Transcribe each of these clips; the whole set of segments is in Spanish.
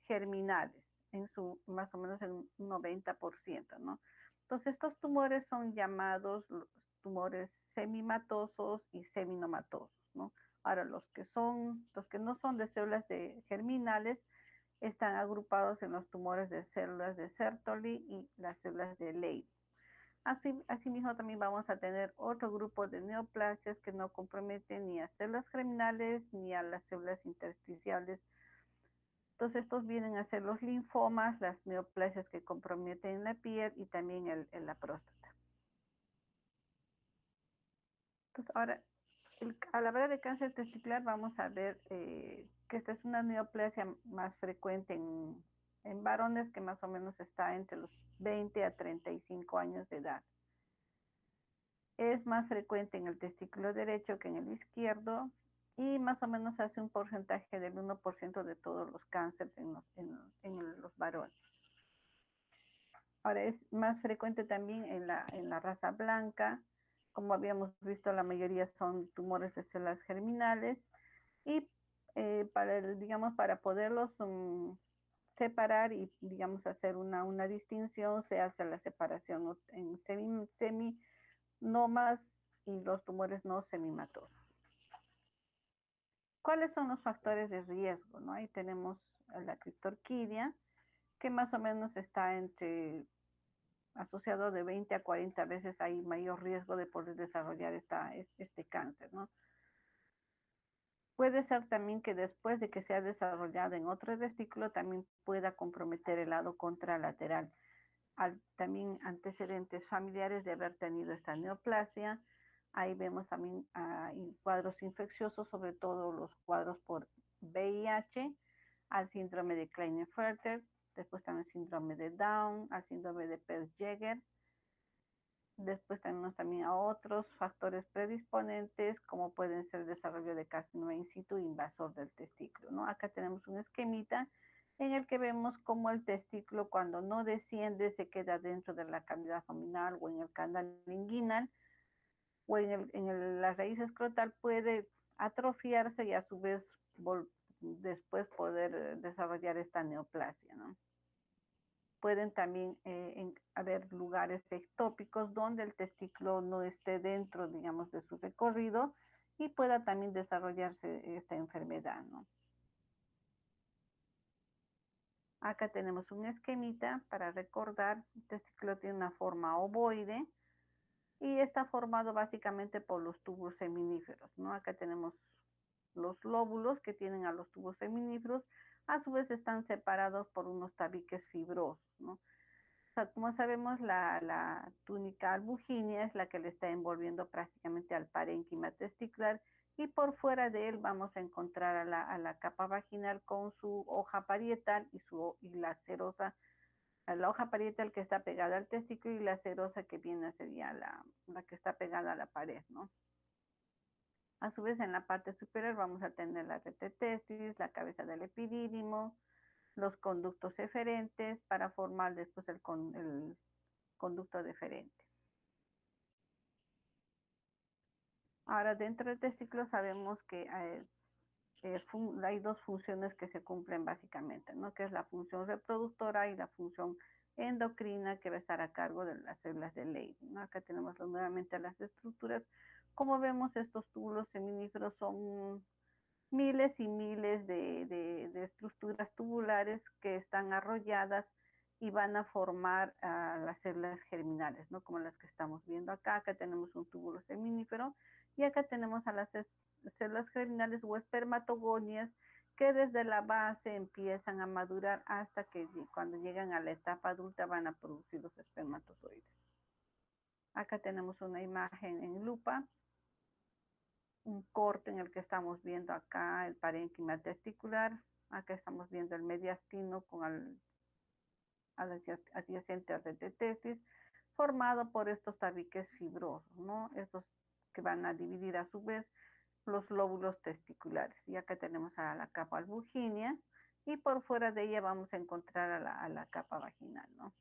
germinales, más o menos en un 90%, ¿no? Entonces, estos tumores son llamados tumores semimatosos y seminomatosos, ¿no? Ahora, los que no son de células germinales, están agrupados en los tumores de células de Sertoli y las células de Leydig. Asimismo, también vamos a tener otro grupo de neoplasias que no comprometen ni a células germinales ni a las células intersticiales. Entonces, estos vienen a ser los linfomas, las neoplasias que comprometen la piel y también la próstata. Entonces, ahora, al hablar de cáncer testicular, vamos a ver que esta es una neoplasia más frecuente en varones, que más o menos está entre los 20 a 35 años de edad. Es más frecuente en el testículo derecho que en el izquierdo y más o menos hace un porcentaje del 1% de todos los cánceres en los varones. Ahora, es más frecuente también en la raza blanca. Como habíamos visto, la mayoría son tumores de células germinales y para poderlos separar y, digamos, hacer una distinción, se hace la separación en seminomas y los tumores no semimatosos. ¿Cuáles son los factores de riesgo? ¿No? Ahí tenemos la criptorquidia, que más o menos está asociado de 20 a 40 veces hay mayor riesgo de poder desarrollar este cáncer, ¿no? Puede ser también que después de que se ha desarrollado en otro testículo también pueda comprometer el lado contralateral. También antecedentes familiares de haber tenido esta neoplasia. Ahí vemos también cuadros infecciosos, sobre todo los cuadros por VIH, al síndrome de Klinefelter, después también el síndrome de Down, al síndrome de Peutz-Jeghers. Después tenemos también a otros factores predisponentes, como pueden ser el desarrollo de carcinoma in situ invasor del testículo, ¿no? Acá tenemos un esquemita en el que vemos cómo el testículo, cuando no desciende, se queda dentro de la cavidad abdominal o en el canal inguinal o en la raíz escrotal, puede atrofiarse y a su vez después poder desarrollar esta neoplasia, ¿no? Pueden también haber lugares ectópicos donde el testículo no esté dentro, digamos, de su recorrido y pueda también desarrollarse esta enfermedad, ¿no? Acá tenemos un esquemita para recordar. El testículo tiene una forma ovoide y está formado básicamente por los tubos seminíferos, ¿no? Acá tenemos los lóbulos que tienen a los tubos seminíferos, a su vez están separados por unos tabiques fibrosos, ¿no? Como sabemos, la túnica albugínea es la que le está envolviendo prácticamente al parénquima testicular y por fuera de él vamos a encontrar a la capa vaginal con su hoja parietal y la serosa, la hoja parietal que está pegada al testículo y la serosa que viene sería la que está pegada a la pared, ¿no? A su vez, en la parte superior vamos a tener la red de testis, la cabeza del epidídimo, los conductos eferentes para formar después el conducto deferente. Ahora, dentro del testículo sabemos que hay dos funciones que se cumplen básicamente, ¿no? Que es la función reproductora y la función endocrina, que va a estar a cargo de las células de Leydig, ¿no? Acá tenemos nuevamente las estructuras. Como vemos, estos túbulos seminíferos son miles y miles de estructuras tubulares que están arrolladas y van a formar las células germinales, ¿no? Como las que estamos viendo acá. Acá tenemos un túbulo seminífero y acá tenemos a las células germinales o espermatogonias que desde la base empiezan a madurar hasta que cuando llegan a la etapa adulta van a producir los espermatozoides. Acá tenemos una imagen en lupa, un corte en el que estamos viendo acá el parénquima testicular, acá estamos viendo el mediastino con adyacente al red de testis, formado por estos tabiques fibrosos, ¿no? Estos que van a dividir a su vez los lóbulos testiculares. Y acá tenemos a la capa albugínea y por fuera de ella vamos a encontrar a la capa vaginal, ¿no?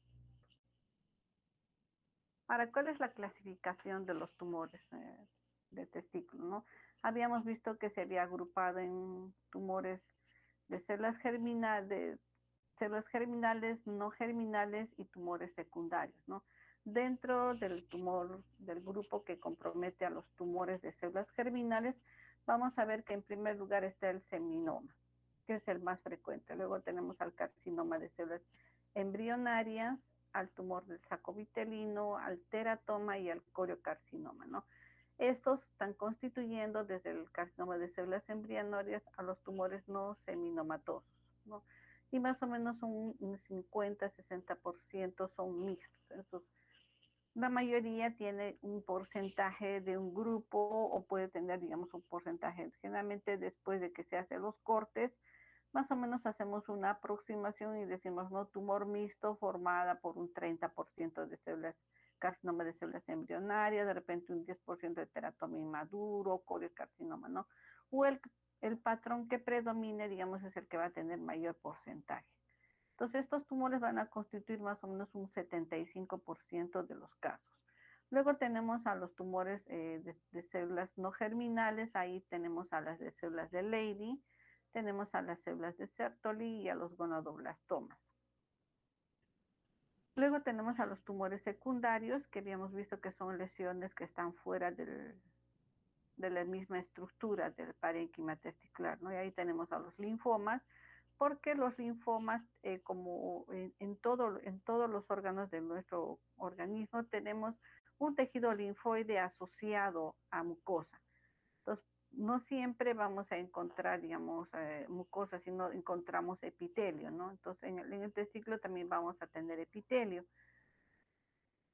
Ahora, ¿cuál es la clasificación de los tumores de testículo, ¿no? Habíamos visto que se había agrupado en tumores de células germinales, células germinales, no germinales y tumores secundarios, ¿no? Dentro del tumor, del grupo que compromete a los tumores de células germinales, vamos a ver que en primer lugar está el seminoma, que es el más frecuente. Luego tenemos al carcinoma de células embrionarias, al tumor del saco vitelino, al teratoma y al coriocarcinoma, ¿no? Estos están constituyendo desde el carcinoma de células embrionarias a los tumores no seminomatosos, ¿no? Y más o menos un 50-60% son mixtos. Entonces, la mayoría tiene un porcentaje de un grupo o puede tener, digamos, un porcentaje. Generalmente después de que se hacen los cortes, más o menos hacemos una aproximación y decimos, no, tumor mixto formada por un 30% de células, carcinoma de células embrionarias, de repente un 10% de teratoma inmaduro, coriocarcinoma, ¿no? O el patrón que predomine, digamos, es el que va a tener mayor porcentaje. Entonces, estos tumores van a constituir más o menos un 75% de los casos. Luego tenemos a los tumores de células no germinales, ahí tenemos a las de células de Leydig, tenemos a las células de Sertoli y a los gonadoblastomas. Luego tenemos a los tumores secundarios, que habíamos visto que son lesiones que están fuera de la misma estructura del parénquima testicular, ¿no? Y ahí tenemos a los linfomas, porque los linfomas, como en todos los órganos de nuestro organismo, tenemos un tejido linfoide asociado a mucosa. Entonces, no siempre vamos a encontrar, digamos, mucosa, sino encontramos epitelio, ¿no? Entonces, en el testículo también vamos a tener epitelio.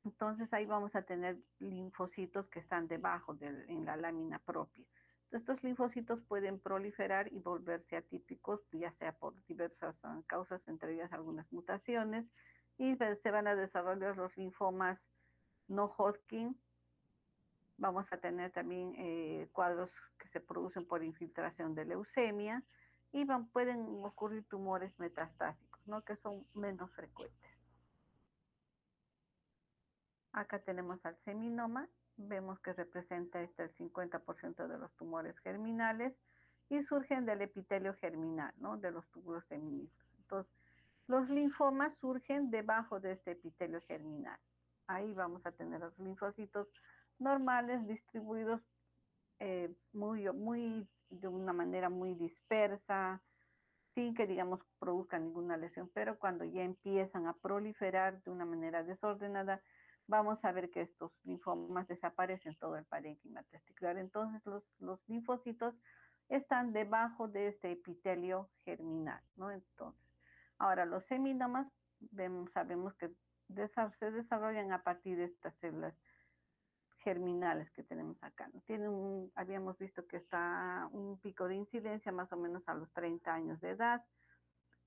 Entonces, ahí vamos a tener linfocitos que están debajo en la lámina propia. Entonces, estos linfocitos pueden proliferar y volverse atípicos, ya sea por diversas causas, entre ellas algunas mutaciones, y se van a desarrollar los linfomas no Hodgkin. Vamos a tener también cuadros que se producen por infiltración de leucemia y pueden ocurrir tumores metastásicos, ¿no? Que son menos frecuentes. Acá tenemos al seminoma, vemos que representa el 50% de los tumores germinales y surgen del epitelio germinal, ¿no? De los túbulos seminíferos. Entonces, los linfomas surgen debajo de este epitelio germinal. Ahí vamos a tener los linfocitos normales distribuidos de una manera muy dispersa, sin que, digamos, produzcan ninguna lesión, pero cuando ya empiezan a proliferar de una manera desordenada, vamos a ver que estos linfomas desaparecen todo el parénquima testicular. Entonces, los linfocitos están debajo de este epitelio germinal, ¿no? Entonces, ahora los seminomas, sabemos que se desarrollan a partir de estas células germinales que tenemos acá, ¿no? Habíamos visto que está un pico de incidencia más o menos a los 30 años de edad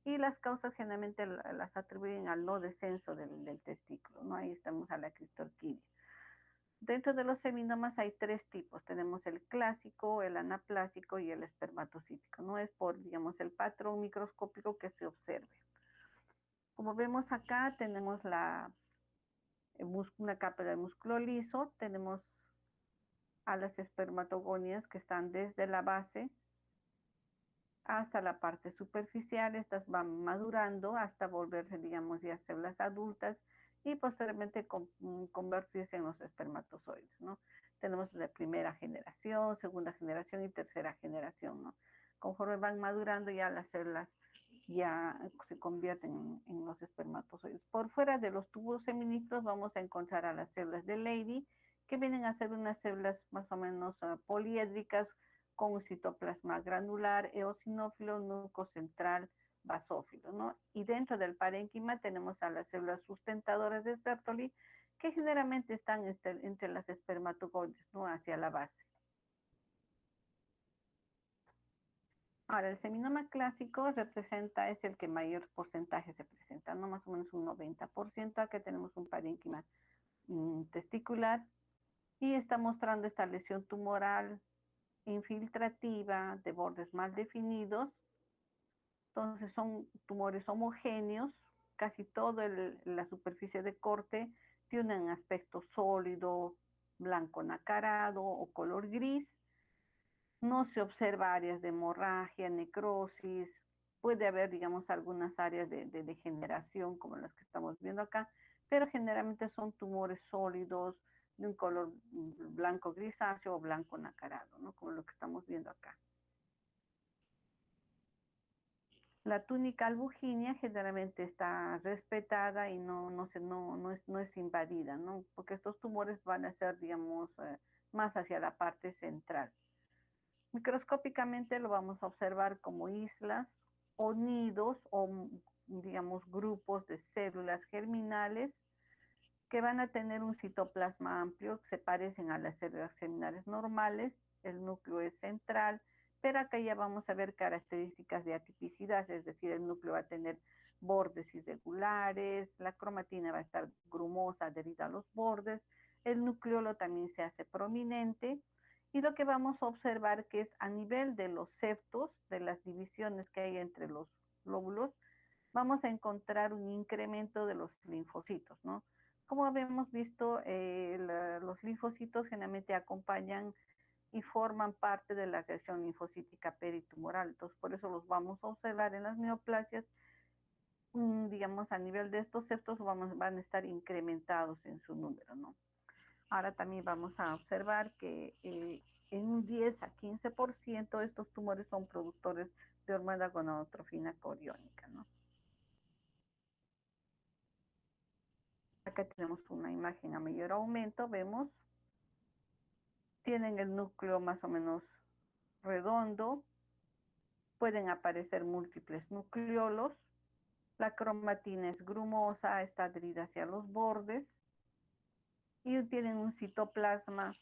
y las causas generalmente las atribuyen al no descenso del testículo, ¿no? Ahí estamos a la criptorquidia. Dentro de los seminomas hay tres tipos, tenemos el clásico, el anaplásico y el espermatocítico, no es por, digamos, el patrón microscópico que se observe. Como vemos acá, tenemos una capa de músculo liso, tenemos a las espermatogonias que están desde la base hasta la parte superficial. Estas van madurando hasta volverse, digamos, ya células adultas y posteriormente convertirse en los espermatozoides, ¿no? Tenemos de primera generación, segunda generación y tercera generación, ¿no? Conforme van madurando ya las células ya se convierten en los espermatozoides. Por fuera de los tubos seminíferos vamos a encontrar a las células de Leydig, que vienen a ser unas células más o menos poliédricas con un citoplasma granular, eosinófilo, núcleo central, basófilo, ¿no? Y dentro del parénquima tenemos a las células sustentadoras de Sertoli, que generalmente están entre las espermatogoides, ¿no? Hacia la base. Ahora, el seminoma clásico es el que mayor porcentaje se presenta, ¿no? Más o menos un 90%. Acá tenemos un parénquima testicular y está mostrando esta lesión tumoral infiltrativa de bordes mal definidos. Entonces son tumores homogéneos, casi toda la superficie de corte tiene un aspecto sólido, blanco nacarado o color gris. No se observa áreas de hemorragia, necrosis, Puede haber, digamos, algunas áreas de degeneración como las que estamos viendo acá, pero generalmente son tumores sólidos de un color blanco grisáceo o blanco nacarado, ¿no? Como lo que estamos viendo acá. La túnica albuginia generalmente está respetada y no es invadida, ¿no? Porque estos tumores van a ser, digamos, más hacia la parte central. Microscópicamente lo vamos a observar como islas o nidos o, digamos, grupos de células germinales que van a tener un citoplasma amplio, que se parecen a las células germinales normales. El núcleo es central, pero acá ya vamos a ver características de atipicidad, es decir, el núcleo va a tener bordes irregulares, la cromatina va a estar grumosa, adherida a los bordes, el nucleolo también se hace prominente, y lo que vamos a observar que es a nivel de los septos, de las divisiones que hay entre los lóbulos, vamos a encontrar un incremento de los linfocitos, ¿no? Como habíamos visto, los linfocitos generalmente acompañan y forman parte de la reacción linfocítica peritumoral. Entonces, por eso los vamos a observar en las neoplasias, digamos, a nivel de estos septos van a estar incrementados en su número, ¿no? Ahora también vamos a observar que en un 10 a 15% estos tumores son productores de hormona gonadotrofina coriónica, ¿no? Acá tenemos una imagen a mayor aumento, vemos, tienen el núcleo más o menos redondo, pueden aparecer múltiples nucleolos, la cromatina es grumosa, está adherida hacia los bordes y tienen un citoplasma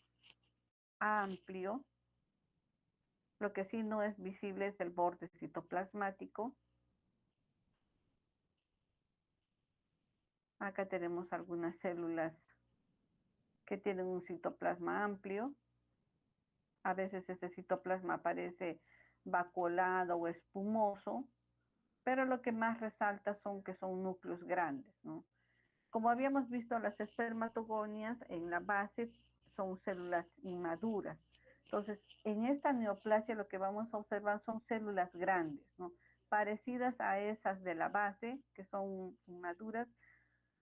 amplio. Lo que sí no es visible es el borde citoplasmático. Acá tenemos algunas células que tienen un citoplasma amplio. A veces ese citoplasma aparece vacuolado o espumoso, pero lo que más resalta son que son núcleos grandes, ¿no? Como habíamos visto, las espermatogonias en la base son células inmaduras. Entonces, en esta neoplasia lo que vamos a observar son células grandes, ¿no? Parecidas a esas de la base, que son inmaduras.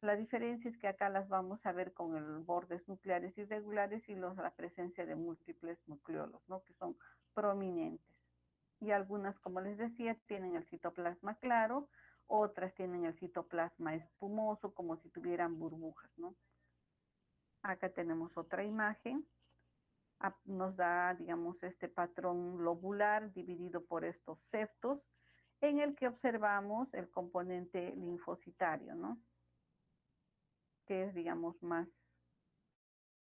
La diferencia es que acá las vamos a ver con el bordes nucleares irregulares y la presencia de múltiples nucleolos, ¿no? Que son prominentes. Y algunas, como les decía, tienen el citoplasma claro, otras tienen el citoplasma espumoso, como si tuvieran burbujas, ¿no? Acá tenemos otra imagen. Nos da, digamos, este patrón lobular dividido por estos septos, en el que observamos el componente linfocitario, ¿no? Que es, digamos,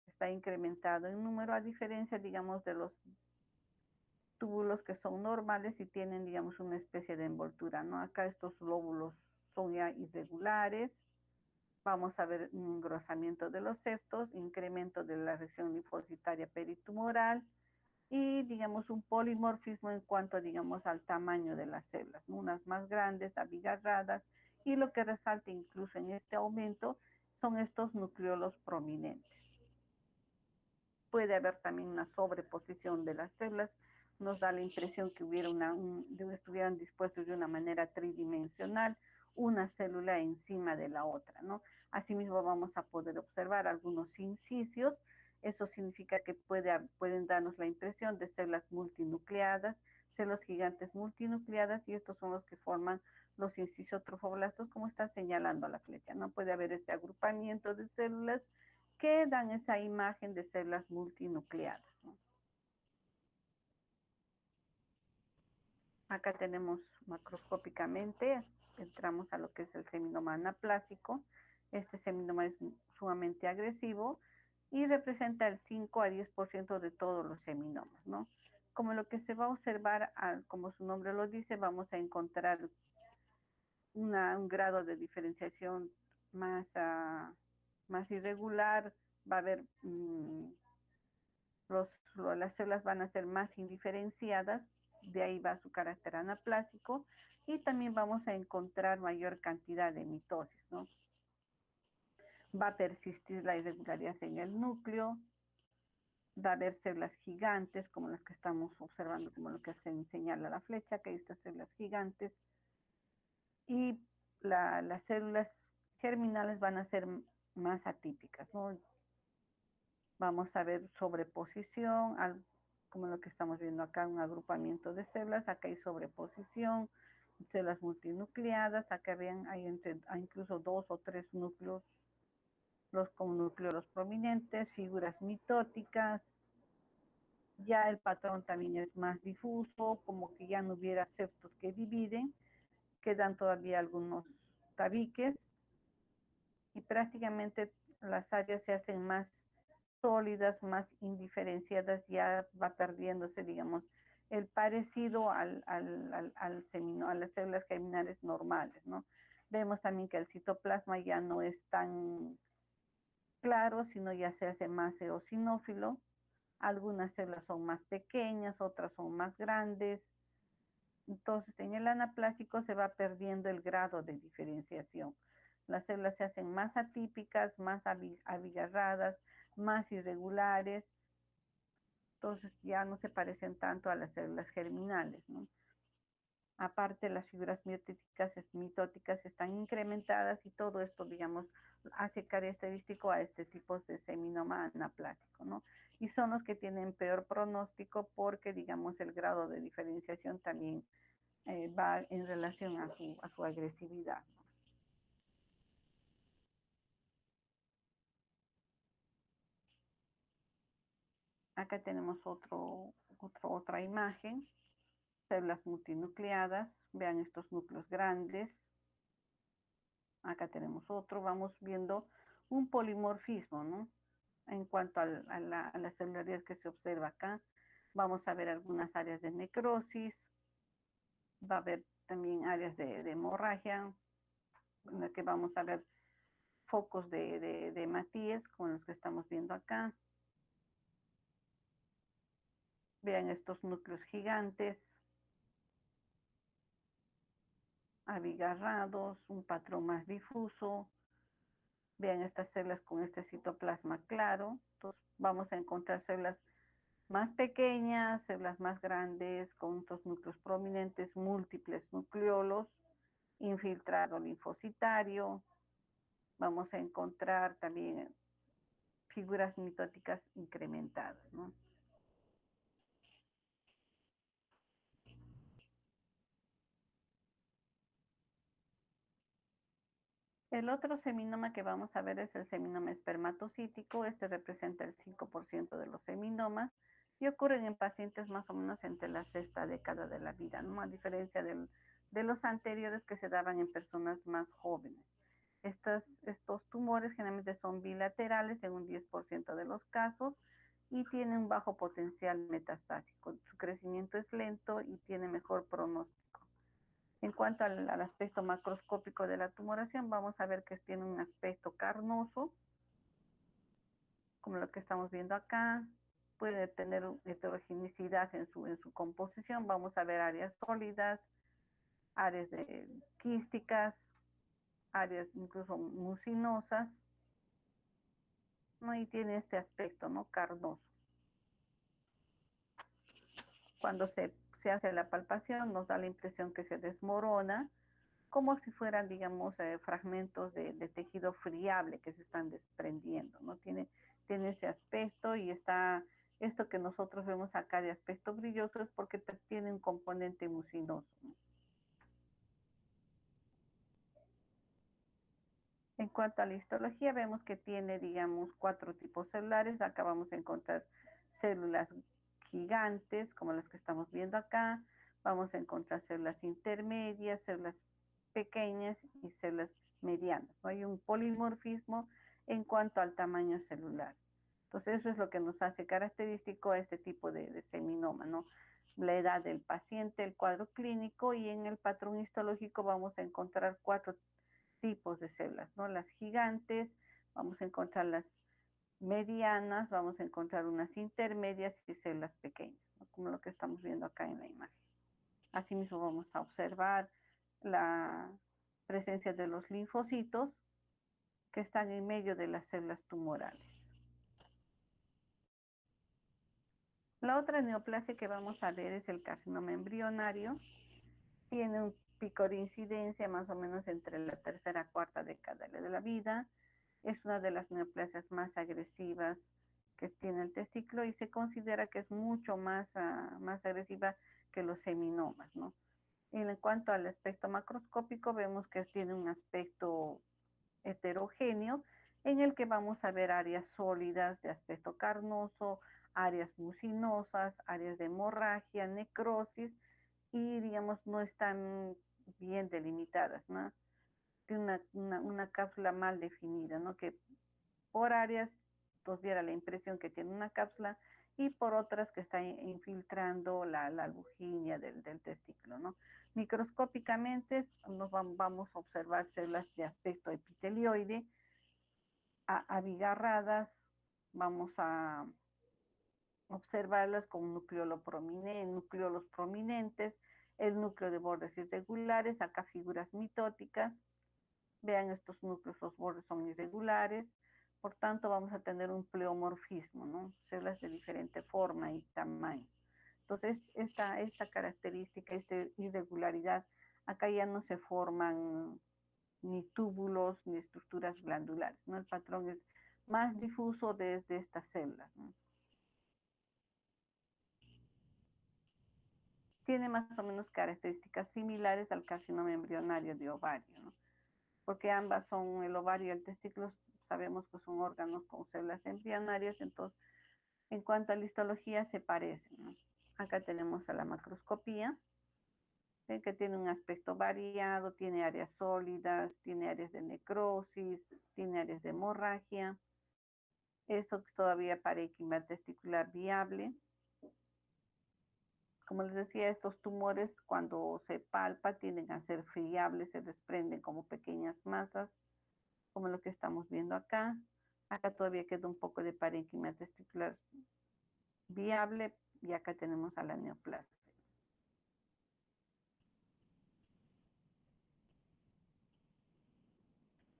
está incrementado en número, a diferencia, digamos, de los túbulos que son normales y tienen, digamos, una especie de envoltura, ¿no? Acá estos lóbulos son ya irregulares. Vamos a ver un engrosamiento de los septos, incremento de la reacción linfocitaria peritumoral y, digamos, un polimorfismo en cuanto, digamos, al tamaño de las células, ¿no? Unas más grandes, abigarradas, y lo que resalta incluso en este aumento son estos nucleolos prominentes. Puede haber también una sobreposición de las células, nos da la impresión que estuvieran dispuestos de una manera tridimensional, una célula encima de la otra, ¿no? Asimismo vamos a poder observar algunos incisios, eso significa que pueden darnos la impresión de células multinucleadas, células gigantes multinucleadas, y estos son los que forman los incisios trofoblastos, como está señalando la flecha, ¿no? Puede haber este agrupamiento de células que dan esa imagen de células multinucleadas, ¿no? Acá tenemos macroscópicamente, entramos a lo que es el seminoma anaplásico. Este seminoma es sumamente agresivo y representa el 5 a 10% de todos los seminomas, ¿no? Como lo que se va a observar, como su nombre lo dice, vamos a encontrar un grado de diferenciación más irregular, va a haber las células van a ser más indiferenciadas, de ahí va su carácter anaplásico, y también vamos a encontrar mayor cantidad de mitosis, ¿no? Va a persistir la irregularidad en el núcleo, va a haber células gigantes, como las que estamos observando, como lo que se señala la flecha, que hay estas células gigantes, y las células germinales van a ser más atípicas, ¿no? Vamos a ver sobreposición, como lo que estamos viendo acá, un agrupamiento de células, acá hay sobreposición, células multinucleadas, acá vean, hay incluso 2 o 3 núcleos, los con núcleos prominentes, figuras mitóticas, ya el patrón también es más difuso, como que ya no hubiera septos que dividen, quedan todavía algunos tabiques y prácticamente las áreas se hacen más sólidas, más indiferenciadas, ya va perdiéndose, digamos, el parecido a las células germinales normales, ¿no? Vemos también que el citoplasma ya no es tan claro, sino ya se hace más eosinófilo. Algunas células son más pequeñas, otras son más grandes. Entonces, en el anaplásico se va perdiendo el grado de diferenciación. Las células se hacen más atípicas, más abigarradas, más irregulares. Entonces, ya no se parecen tanto a las células germinales, ¿no? Aparte, las figuras mitóticas están incrementadas y todo esto, digamos, hace característico a este tipo de seminoma anaplásico, ¿no? Y son los que tienen peor pronóstico porque, digamos, el grado de diferenciación también va en relación a su agresividad. Acá tenemos otra imagen, células multinucleadas, vean estos núcleos grandes. Acá tenemos otro, vamos viendo un polimorfismo, ¿no? En cuanto a la celularidad que se observa acá, vamos a ver algunas áreas de necrosis, va a haber también áreas de hemorragia, en la que vamos a ver focos de Matías, como los que estamos viendo acá. Vean estos núcleos gigantes, abigarrados, un patrón más difuso. Vean estas células con este citoplasma claro. Entonces vamos a encontrar células más pequeñas, células más grandes, con estos núcleos prominentes, múltiples nucleolos, infiltrado linfocitario. Vamos a encontrar también figuras mitóticas incrementadas, ¿no? El otro seminoma que vamos a ver es el seminoma espermatocítico. Este representa el 5% de los seminomas y ocurren en pacientes más o menos entre la sexta década de la vida, ¿no? A diferencia de los anteriores que se daban en personas más jóvenes. Estos tumores generalmente son bilaterales en un 10% de los casos y tienen un bajo potencial metastásico. Su crecimiento es lento y tiene mejor pronóstico. En cuanto al aspecto macroscópico de la tumoración, vamos a ver que tiene un aspecto carnoso, como lo que estamos viendo acá. Puede tener heterogeneidad en su composición. Vamos a ver áreas sólidas, áreas quísticas, áreas incluso mucinosas, ¿no? Y tiene este aspecto, ¿no? Carnoso. Cuando se hace la palpación, nos da la impresión que se desmorona, como si fueran, digamos, fragmentos de tejido friable que se están desprendiendo, ¿no? Tiene ese aspecto y esto que nosotros vemos acá de aspecto brilloso es porque tiene un componente mucinoso, ¿no? En cuanto a la histología, vemos que tiene, digamos, 4 tipos celulares. Acá vamos a encontrar células gigantes, como las que estamos viendo acá. Vamos a encontrar células intermedias, células pequeñas y células medianas, ¿no? Hay un polimorfismo en cuanto al tamaño celular. Entonces, eso es lo que nos hace característico a este tipo de seminoma, ¿no? La edad del paciente, el cuadro clínico y en el patrón histológico vamos a encontrar 4 tipos de células, ¿no? Las gigantes, vamos a encontrar las medianas, vamos a encontrar unas intermedias y células pequeñas, ¿no? Como lo que estamos viendo acá en la imagen. Asimismo vamos a observar la presencia de los linfocitos que están en medio de las células tumorales. La otra neoplasia que vamos a ver es el carcinoma embrionario. Tiene pico de incidencia más o menos entre la tercera y cuarta década de la vida. Es una de las neoplasias más agresivas que tiene el testículo y se considera que es mucho más agresiva que los seminomas, ¿no? En cuanto al aspecto macroscópico, vemos que tiene un aspecto heterogéneo en el que vamos a ver áreas sólidas de aspecto carnoso, áreas mucinosas, áreas de hemorragia, necrosis y digamos no están bien delimitadas, ¿no? Tiene una cápsula mal definida, ¿no? Que por áreas nos diera la impresión que tiene una cápsula y por otras que está infiltrando la albuginia del testículo, ¿no? Microscópicamente vamos a observar células de aspecto epitelioide abigarradas, vamos a observarlas con nucleolos prominentes, el núcleo de bordes irregulares, acá figuras mitóticas, vean estos núcleos, los bordes son irregulares, por tanto vamos a tener un pleomorfismo, ¿no? Células de diferente forma y tamaño. Entonces, esta característica, esta irregularidad, acá ya no se forman ni túbulos ni estructuras glandulares, ¿no? El patrón es más difuso desde estas células, ¿no? Tiene más o menos características similares al carcinoma embrionario de ovario, ¿no? Porque ambas son el ovario y el testículo, sabemos que son órganos con células embrionarias, entonces en cuanto a la histología se parecen, ¿no? Acá tenemos a la macroscopía, que tiene un aspecto variado, tiene áreas sólidas, tiene áreas de necrosis, tiene áreas de hemorragia, esto todavía parénquima testicular viable. Como les decía, estos tumores cuando se palpa tienden a ser friables, se desprenden como pequeñas masas, como lo que estamos viendo acá. Acá todavía queda un poco de parénquima testicular viable y acá tenemos a la neoplasia.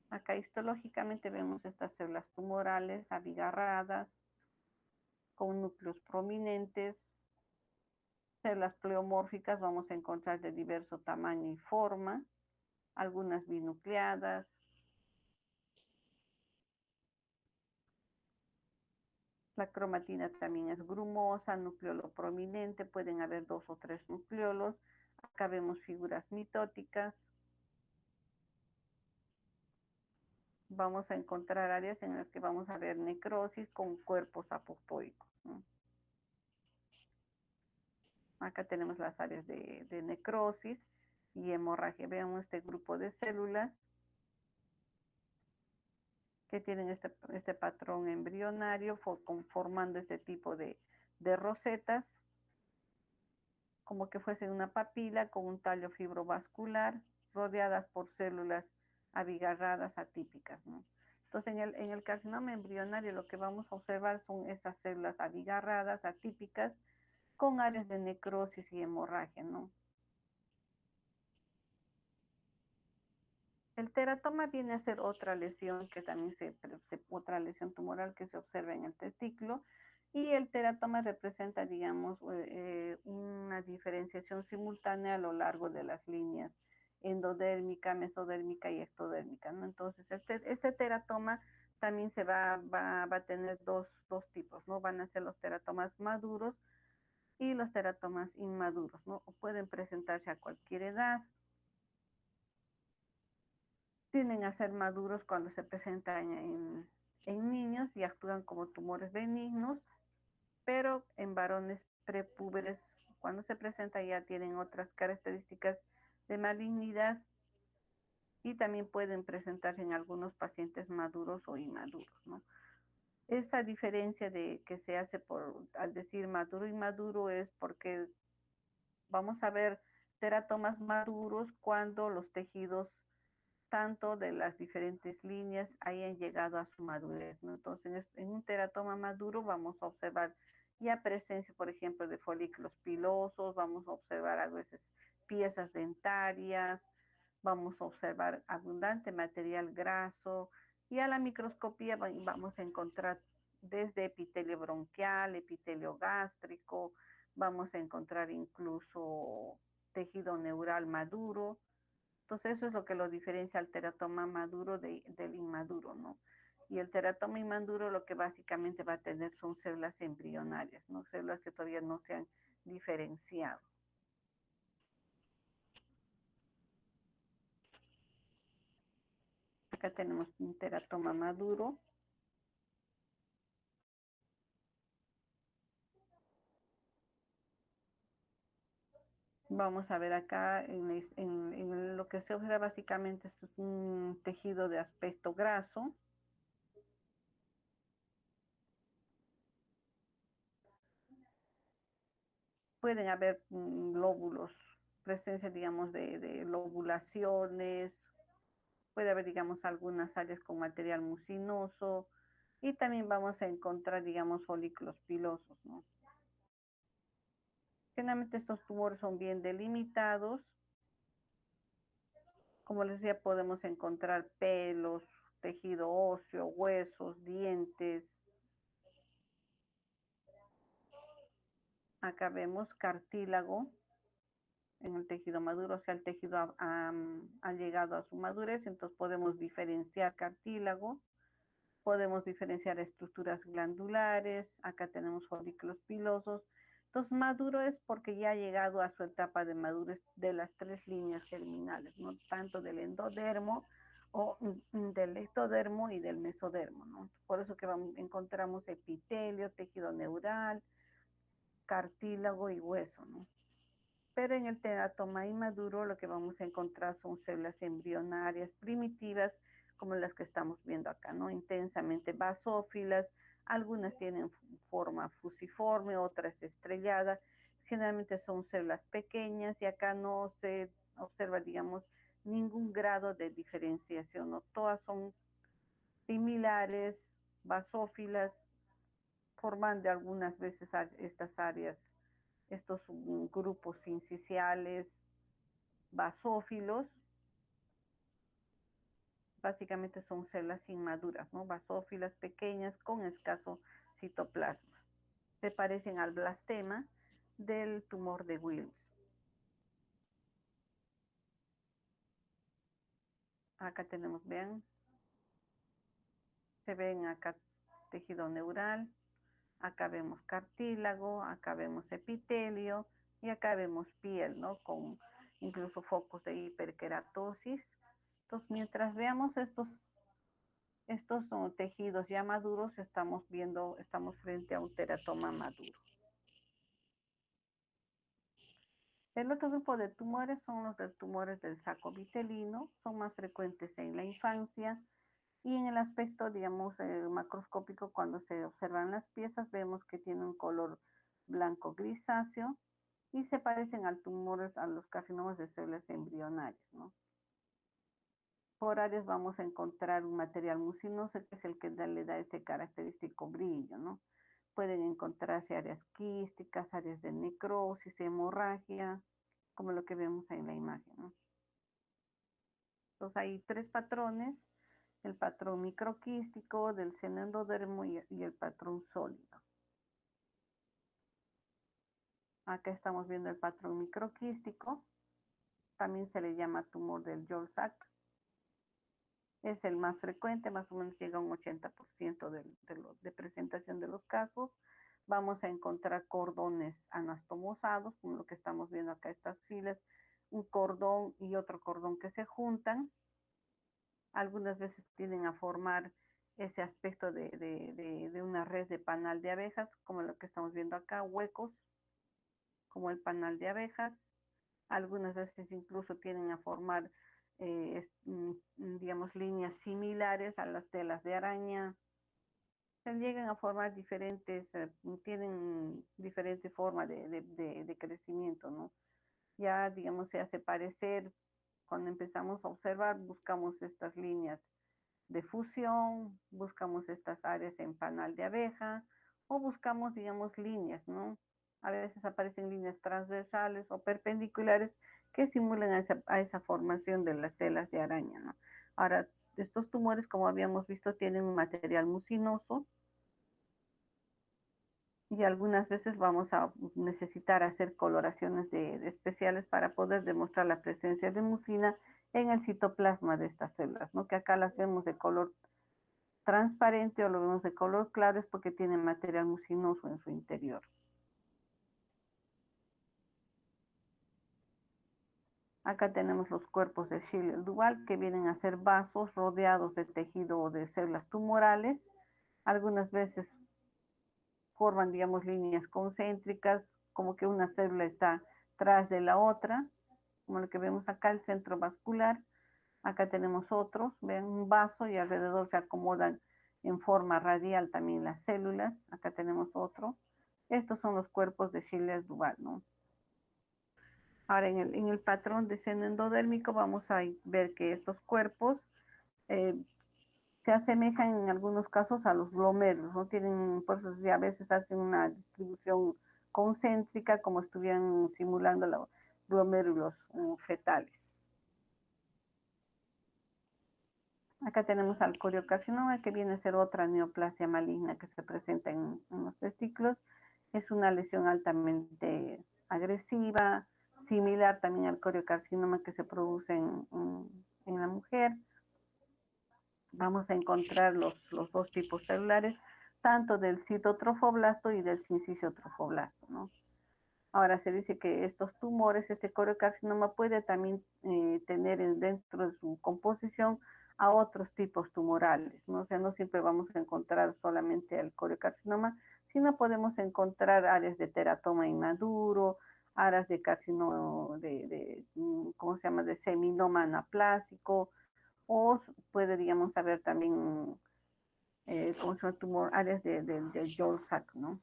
Acá histológicamente vemos estas células tumorales abigarradas, con núcleos prominentes, células pleomórficas vamos a encontrar de diverso tamaño y forma, algunas binucleadas. La cromatina también es grumosa, nucleolo prominente, pueden haber 2 o 3 nucleolos. Acá vemos figuras mitóticas. Vamos a encontrar áreas en las que vamos a ver necrosis con cuerpos apoptóicos, ¿no? Acá tenemos las áreas de necrosis y hemorragia. Veamos este grupo de células que tienen este patrón embrionario formando este tipo de rosetas, como que fuese una papila con un tallo fibrovascular rodeadas por células abigarradas atípicas, ¿no? Entonces, en el carcinoma embrionario lo que vamos a observar son esas células abigarradas atípicas con áreas de necrosis y hemorragia, ¿no? El teratoma viene a ser otra lesión que también otra lesión tumoral que se observa en el testículo y el teratoma representa, digamos, una diferenciación simultánea a lo largo de las líneas endodérmica, mesodérmica y ectodérmica, ¿no? Entonces, este teratoma también va a tener dos tipos, ¿no? Van a ser los teratomas maduros y los teratomas inmaduros, ¿no? O pueden presentarse a cualquier edad, tienden a ser maduros cuando se presentan en niños y actúan como tumores benignos, pero en varones prepúberes, cuando se presenta ya tienen otras características de malignidad y también pueden presentarse en algunos pacientes maduros o inmaduros, ¿no? Esa diferencia de que se hace al decir maduro y inmaduro es porque vamos a ver teratomas maduros cuando los tejidos tanto de las diferentes líneas hayan llegado a su madurez, ¿no? Entonces, en un teratoma maduro vamos a observar ya presencia, por ejemplo, de folículos pilosos, vamos a observar a veces piezas dentarias, vamos a observar abundante material graso y a la microscopía vamos a encontrar desde epitelio bronquial, epitelio gástrico, vamos a encontrar incluso tejido neural maduro, Entonces eso es lo que lo diferencia al teratoma maduro del inmaduro, ¿no? Y el teratoma inmaduro lo que básicamente va a tener son células embrionarias, ¿no? Células que todavía no se han diferenciado. Acá tenemos un teratoma maduro. Vamos a ver acá en lo que se observa básicamente es un tejido de aspecto graso. Pueden haber lóbulos, presencia, digamos, de lobulaciones, puede haber, digamos, algunas áreas con material mucinoso y también vamos a encontrar, digamos, folículos pilosos, ¿no? Generalmente estos tumores son bien delimitados. Como les decía, podemos encontrar pelos, tejido óseo, huesos, dientes. Acá vemos cartílago en el tejido maduro, o sea, el tejido ha llegado a su madurez, entonces podemos diferenciar cartílago, podemos diferenciar estructuras glandulares, acá tenemos folículos pilosos. Entonces, maduro es porque ya ha llegado a su etapa de madurez de las tres líneas germinales, ¿no? Tanto del endodermo o del ectodermo y del mesodermo, ¿no? Por eso que encontramos epitelio, tejido neural, cartílago y hueso, ¿no? Pero en el teratoma inmaduro lo que vamos a encontrar son células embrionarias primitivas, como las que estamos viendo acá, ¿no? Intensamente basófilas, algunas tienen forma fusiforme, otras estrelladas, generalmente son células pequeñas y acá no se observa, digamos, ningún grado de diferenciación, ¿no? Todas son similares, basófilas, forman de algunas veces estas áreas, estos grupos sinciciales, basófilos, básicamente son células inmaduras, ¿no? Basófilas pequeñas con escaso citoplasma. Se parecen al blastema del tumor de Wilms. Acá tenemos, vean, se ven acá tejido neural, acá vemos cartílago, acá vemos epitelio y acá vemos piel, ¿no? Con incluso focos de hiperkeratosis. Entonces, mientras veamos estos son tejidos ya maduros, estamos frente a un teratoma maduro. El otro grupo de tumores son los de tumores del saco vitelino, son más frecuentes en la infancia y en el aspecto, digamos, macroscópico, cuando se observan las piezas, vemos que tienen un color blanco grisáceo y se parecen a los carcinomas de células embrionarias, ¿no? Por áreas vamos a encontrar un material mucinoso que es el que le da ese característico brillo, ¿no? Pueden encontrarse áreas quísticas, áreas de necrosis, hemorragia, como lo que vemos en la imagen, ¿no? Entonces hay tres patrones, el patrón microquístico, del seno endodermo y el patrón sólido. Acá estamos viendo el patrón microquístico, también se le llama tumor del Yorsac. Es el más frecuente, más o menos llega a un 80% de presentación de los casos. Vamos a encontrar cordones anastomosados, como lo que estamos viendo acá, estas filas, un cordón y otro cordón que se juntan. Algunas veces tienden a formar ese aspecto de una red de panal de abejas, como lo que estamos viendo acá, huecos, como el panal de abejas. Algunas veces incluso tienden a formar, digamos, líneas similares a las telas de araña. Se llegan a formar tienen diferente forma de crecimiento, ¿no? Ya, digamos, se hace parecer, cuando empezamos a observar, buscamos estas líneas de fusión, buscamos estas áreas en panal de abeja o buscamos, digamos, líneas, ¿no? A veces aparecen líneas transversales o perpendiculares que simulan a esa formación de las telas de araña, ¿no? Ahora, estos tumores, como habíamos visto, tienen un material mucinoso y algunas veces vamos a necesitar hacer coloraciones especiales para poder demostrar la presencia de mucina en el citoplasma de estas células, ¿no? Que acá las vemos de color transparente o lo vemos de color claro es porque tienen material mucinoso en su interior. Acá tenemos los cuerpos de Schiller-Duval que vienen a ser vasos rodeados de tejido o de células tumorales. Algunas veces forman, digamos, líneas concéntricas, como que una célula está tras de la otra, como lo que vemos acá, el centro vascular. Acá tenemos otros, ven un vaso y alrededor se acomodan en forma radial también las células. Acá tenemos otro. Estos son los cuerpos de Schiller-Duval, ¿no? Ahora, en el patrón de seno endodérmico vamos a ver que estos cuerpos eh, se asemejan en algunos casos a los glomérulos, ¿no? Tienen, por eso a veces hacen una distribución concéntrica como estuvieran simulando los glomérulos fetales. Acá tenemos al coriocarcinoma, que viene a ser otra neoplasia maligna que se presenta en los testículos. Es una lesión altamente agresiva, similar también al coriocarcinoma que se produce en la mujer. Vamos a encontrar los dos tipos celulares, tanto del citotrofoblasto y del sinciciotrofoblasto, ¿no? Ahora se dice que estos tumores, este coriocarcinoma puede también tener dentro de su composición a otros tipos tumorales, ¿no? O sea, no siempre vamos a encontrar solamente el coriocarcinoma, sino podemos encontrar áreas de teratoma inmaduro, áreas de carcinoma, ¿cómo se llama?, de seminoma anaplásico, o puede, digamos, haber también, ¿cómo se llama?, tumor, áreas de Jones-Sack, ¿no?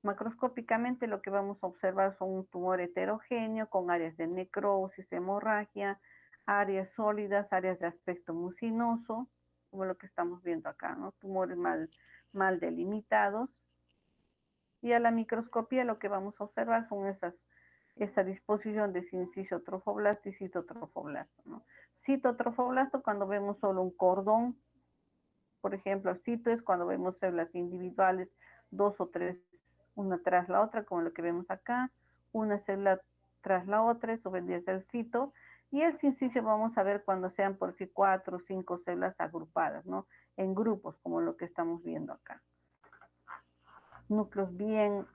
Macroscópicamente lo que vamos a observar son un tumor heterogéneo con áreas de necrosis, hemorragia, áreas sólidas, áreas de aspecto mucinoso, como lo que estamos viendo acá, ¿no? Tumores mal delimitados. Y a la microscopía lo que vamos a observar son esa disposición de sinciciotrofoblasto y citotrofoblasto, ¿no? Citotrofoblasto cuando vemos solo un cordón, por ejemplo, cito es cuando vemos células individuales, dos o tres, una tras la otra, como lo que vemos acá, una célula tras la otra, eso vendría a ser el cito, y el sincicio vamos a ver cuando sean por sí 4 o 5 células agrupadas, ¿no? En grupos, como lo que estamos viendo acá. Núcleos bien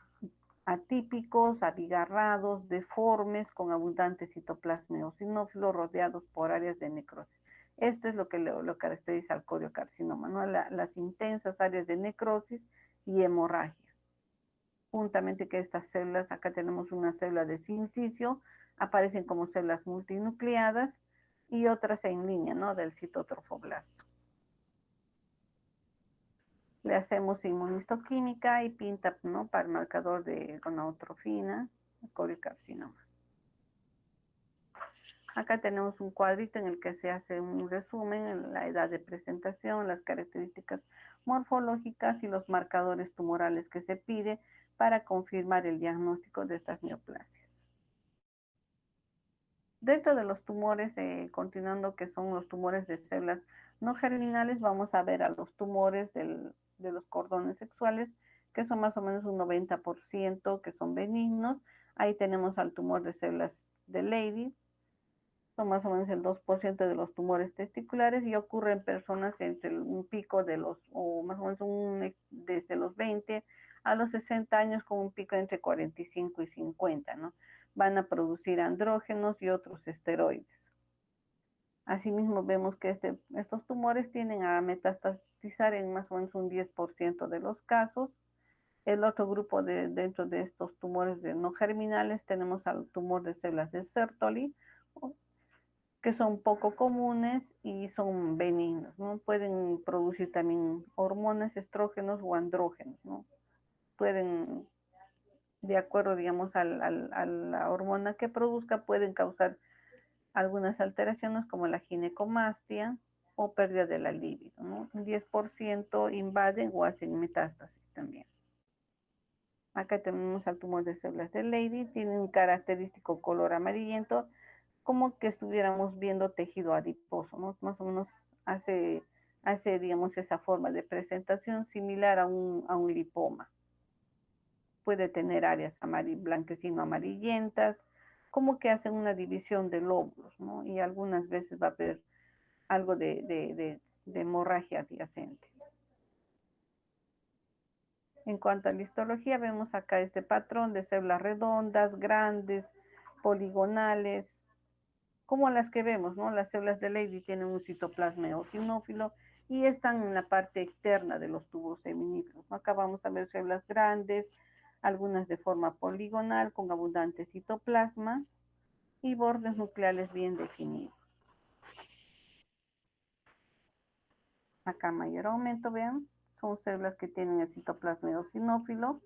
atípicos, abigarrados, deformes, con abundante citoplasma eosinófilo, rodeados por áreas de necrosis. Esto es lo que lo caracteriza al coriocarcinoma, ¿no? Las intensas áreas de necrosis y hemorragia. Juntamente que estas células, acá tenemos una célula de sincicio, aparecen como células multinucleadas y otras en línea, ¿no? Del citotrofoblasto. Le hacemos inmunistoquímica y pinta, ¿no?, para el marcador de gonadotropina, coriocarcinoma. Acá tenemos un cuadrito en el que se hace un resumen en la edad de presentación, las características morfológicas y los marcadores tumorales que se pide para confirmar el diagnóstico de estas neoplasias. Dentro de los tumores, continuando, que son los tumores de células no germinales, vamos a ver a los tumores de los cordones sexuales, que son más o menos un 90% que son benignos. Ahí tenemos al tumor de células de Leydig, son más o menos el 2% de los tumores testiculares y ocurre en personas entre un pico de o más o menos desde los 20 a los 60 años con un pico entre 45 y 50, ¿no? Van a producir andrógenos y otros esteroides. Asimismo, vemos que estos tumores tienden a metastatizar en más o menos un 10% de los casos. El otro grupo dentro de estos tumores no germinales tenemos al tumor de células de Sertoli, que son poco comunes y son benignos, ¿no? Pueden producir también hormonas, estrógenos o andrógenos, ¿no? Pueden, de acuerdo, digamos, a la hormona que produzca, pueden causar algunas alteraciones como la ginecomastia o pérdida de la libido, ¿no? Un 10% invaden o hacen metástasis también. Acá tenemos al tumor de células de Leydig, tiene un característico color amarillento, como que estuviéramos viendo tejido adiposo, ¿no? Más o menos hace digamos, esa forma de presentación similar a un lipoma. Puede tener áreas blanquecino amarillentas, como que hacen una división de lóbulos, ¿no? Y algunas veces va a haber algo de hemorragia adyacente. En cuanto a la histología, vemos acá este patrón de células redondas, grandes, poligonales, como las que vemos, ¿no? Las células de Leydig tienen un citoplasma eosinófilo y están en la parte externa de los tubos seminíferos. Acá vamos a ver células grandes, algunas de forma poligonal, con abundante citoplasma y bordes nucleares bien definidos. Acá mayor aumento, vean, son células que tienen el citoplasma eosinófilo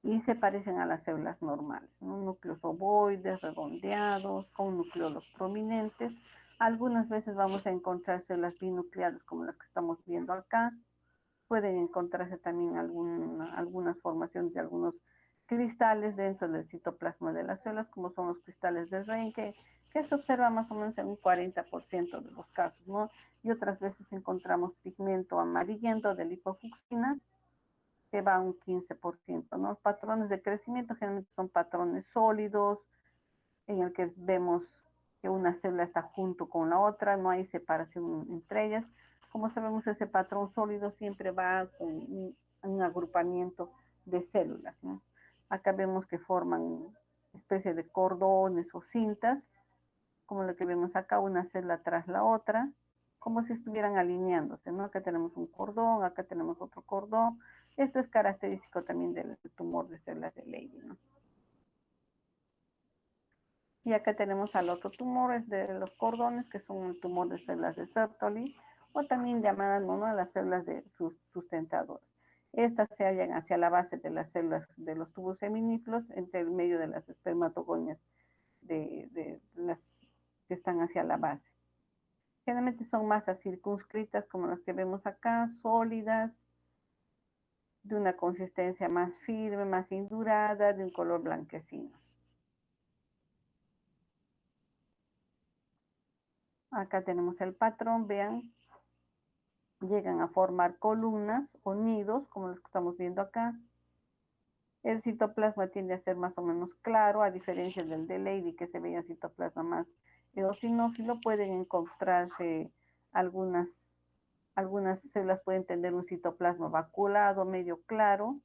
y se parecen a las células normales, ¿no? Núcleos ovoides, redondeados, con nucleolos prominentes. Algunas veces vamos a encontrar células binucleadas como las que estamos viendo acá. Pueden encontrarse también algunas formaciones de algunos cristales dentro del citoplasma de las células, como son los cristales de Reinke, que se observa más o menos en un 40% de los casos, ¿no? Y otras veces encontramos pigmento amarillento de lipofucsina, que va a un 15%, ¿no? Los patrones de crecimiento generalmente son patrones sólidos, en el que vemos que una célula está junto con la otra, no hay separación entre ellas. Como sabemos, ese patrón sólido siempre va con un agrupamiento de células, ¿no? Acá vemos que forman especie de cordones o cintas, como lo que vemos acá, una célula tras la otra, como si estuvieran alineándose, ¿no? Acá tenemos un cordón, acá tenemos otro cordón. Esto es característico también del tumor de células de Leydig, ¿no? Y acá tenemos al otro tumor, es de los cordones, que son el tumor de células de Sertoli, o también llamadas, ¿no?, las células de sustentadoras. Estas se hallan hacia la base de las células de los tubos seminíferos, entre el medio de las espermatogonias de las que están hacia la base. Generalmente son masas circunscritas, como las que vemos acá, sólidas, de una consistencia más firme, más indurada, de un color blanquecino. Acá tenemos el patrón, vean, llegan a formar columnas o nidos, como los que estamos viendo acá. El citoplasma tiende a ser más o menos claro, a diferencia del de Leydig, que se veía citoplasma más eosinófilo. Pueden encontrarse algunas células pueden tener un citoplasma vacuolado, medio claro.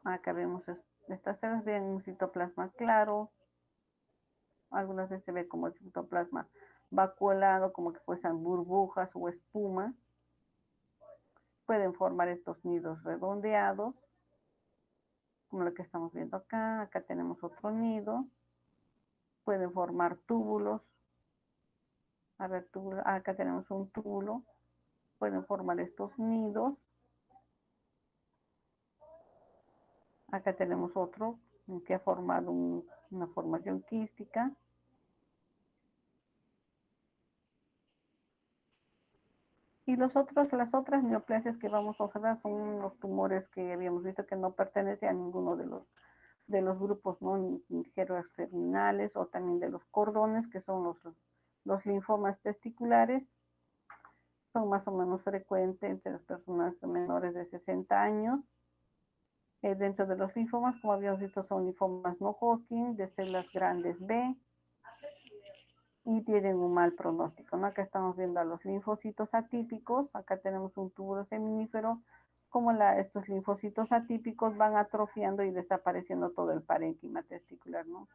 Acá vemos estas células, vean un citoplasma claro. Algunas veces se ve como el citoplasma vacuolado, como que fuesen burbujas o espuma. Pueden formar estos nidos redondeados, como lo que estamos viendo acá. Acá tenemos otro nido. Pueden formar túbulos. A ver, túbulos. Acá tenemos un túbulo. Pueden formar estos nidos. Acá tenemos otro que ha formado una formación quística. Y las otras neoplasias que vamos a observar son los tumores que habíamos visto que no pertenecen a ninguno de los grupos, ¿no?, ni germinales, o también de los cordones, que son los linfomas testiculares. Son más o menos frecuentes entre las personas menores de 60 años. Dentro de los linfomas, como habíamos visto, son linfomas no Hodgkin, de células grandes B, y tienen un mal pronóstico, ¿no? Acá estamos viendo a los linfocitos atípicos. Acá tenemos un túbulo seminífero. Como estos linfocitos atípicos van atrofiando y desapareciendo todo el parénquima testicular, ¿no?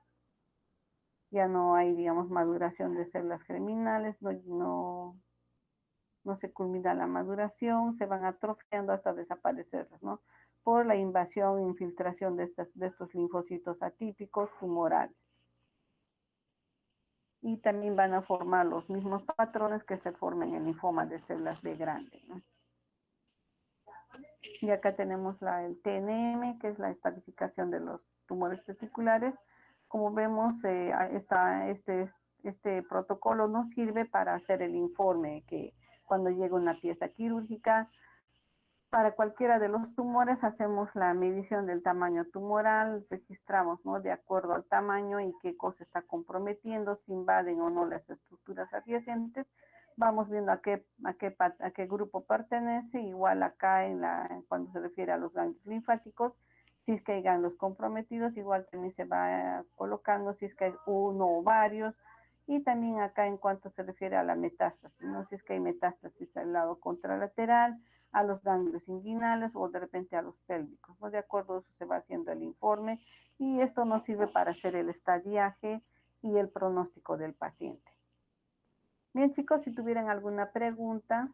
Ya no hay, digamos, maduración de células germinales, no se culmina la maduración, se van atrofiando hasta desaparecer, ¿no?, por la invasión e infiltración de estos linfocitos atípicos tumorales. Y también van a formar los mismos patrones que se forman en linfoma de células B grande, ¿no? Y acá tenemos el TNM, que es la estratificación de los tumores testiculares. Como vemos, este protocolo nos sirve para hacer el informe que cuando llega una pieza quirúrgica, para cualquiera de los tumores hacemos la medición del tamaño tumoral, registramos, ¿no?, de acuerdo al tamaño y qué cosa está comprometiendo, si invaden o no las estructuras adyacentes, vamos viendo a qué grupo pertenece, igual acá cuando se refiere a los ganglios linfáticos, si es que hay ganglios comprometidos, igual también se va colocando si es que hay uno o varios, y también acá en cuanto se refiere a la metástasis, ¿no? Si es que hay metástasis al lado contralateral, a los ganglios inguinales o de repente a los pélvicos, ¿no? De acuerdo a eso se va haciendo el informe y esto nos sirve para hacer el estadiaje y el pronóstico del paciente. Bien, chicos, si tuvieran alguna pregunta.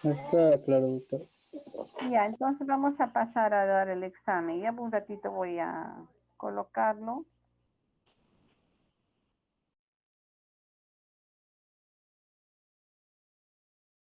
Está claro, doctor. Ya, entonces vamos a pasar a dar el examen. Ya un ratito voy a colocarlo.